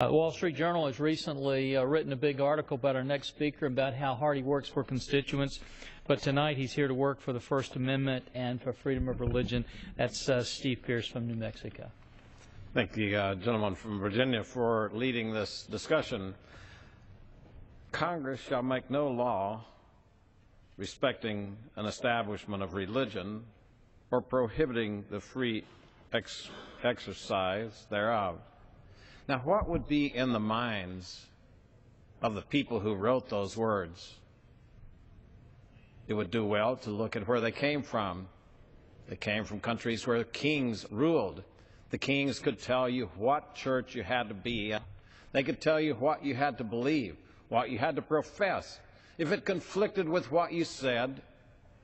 The Wall Street Journal has recently written a big article about our next speaker, about how hard he works for constituents. But tonight he's here to work for the First Amendment and for freedom of religion. That's Steve Pearce from New Mexico. Thank the gentleman from Virginia for leading this discussion. Congress shall make no law respecting an establishment of religion or prohibiting the free exercise thereof. Now, what would be in the minds of the people who wrote those words? It would do well to look at where they came from. They came from countries where kings ruled. The kings could tell you what church you had to be in. They could tell you what you had to believe, what you had to profess. If it conflicted with what you said,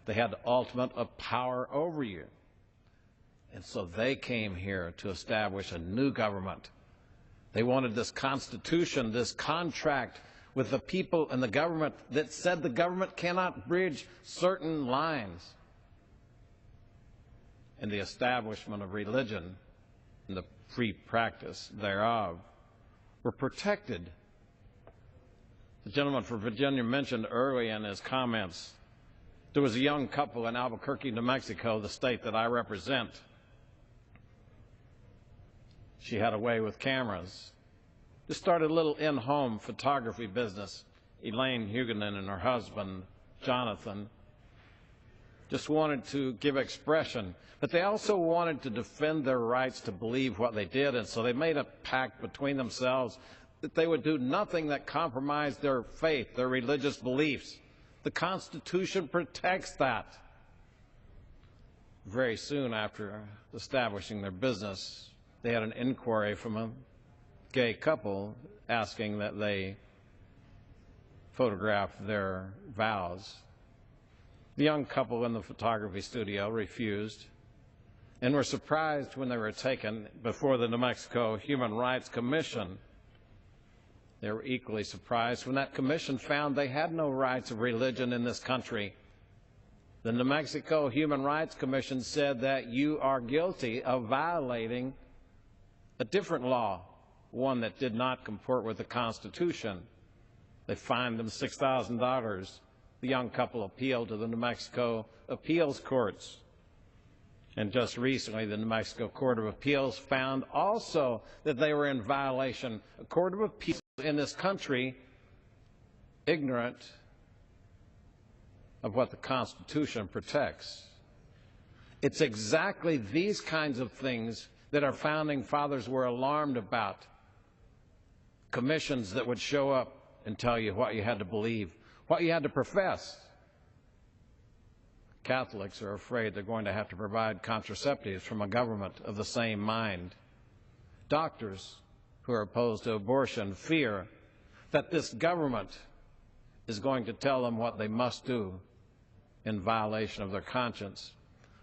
they had the ultimate of power over you. And so they came here to establish a new government. They wanted this constitution, this contract with the people and the government that said the government cannot bridge certain lines. And the establishment of religion and the free practice thereof were protected. The gentleman from Virginia mentioned early in his comments there was a young couple in Albuquerque, New Mexico, the state that I represent. She had a way with cameras. Just started a little in-home photography business. Elaine Huguenin and her husband, Jonathan, just wanted to give expression. But they also wanted to defend their rights to believe what they did, and so they made a pact between themselves that they would do nothing that compromised their faith, their religious beliefs. The Constitution protects that. Very soon after establishing their business, they had an inquiry from a gay couple asking that they photograph their vows. The young couple in the photography studio refused and were surprised when they were taken before the New Mexico Human Rights Commission. They were equally surprised when that commission found they had no rights of religion in this country. The New Mexico Human Rights Commission said that you are guilty of violating a different law, one that did not comport with the Constitution. They fined them $6,000. The young couple appealed to the New Mexico appeals courts. And just recently, the New Mexico Court of Appeals found also that they were in violation. A court of appeals in this country, ignorant of what the Constitution protects. It's exactly these kinds of things that our founding fathers were alarmed about. Commissions that would show up and tell you what you had to believe, what you had to profess. Catholics are afraid they're going to have to provide contraceptives from a government of the same mind. Doctors who are opposed to abortion fear that this government is going to tell them what they must do in violation of their conscience.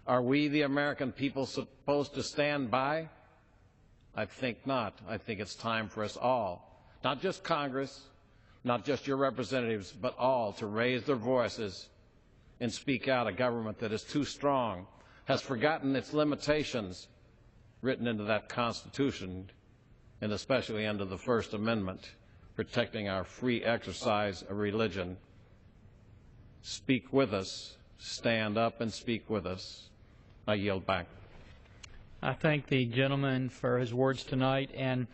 Are we, the American people, supposed to stand by? I think not. I think it's time for us all, not just Congress, not just your representatives, but all, to raise their voices and speak out. A government that is too strong, has forgotten its limitations written into that Constitution, and especially under the First Amendment, protecting our free exercise of religion. Speak with us. Stand up and speak with us. I yield back. I thank the gentleman for his words tonight. And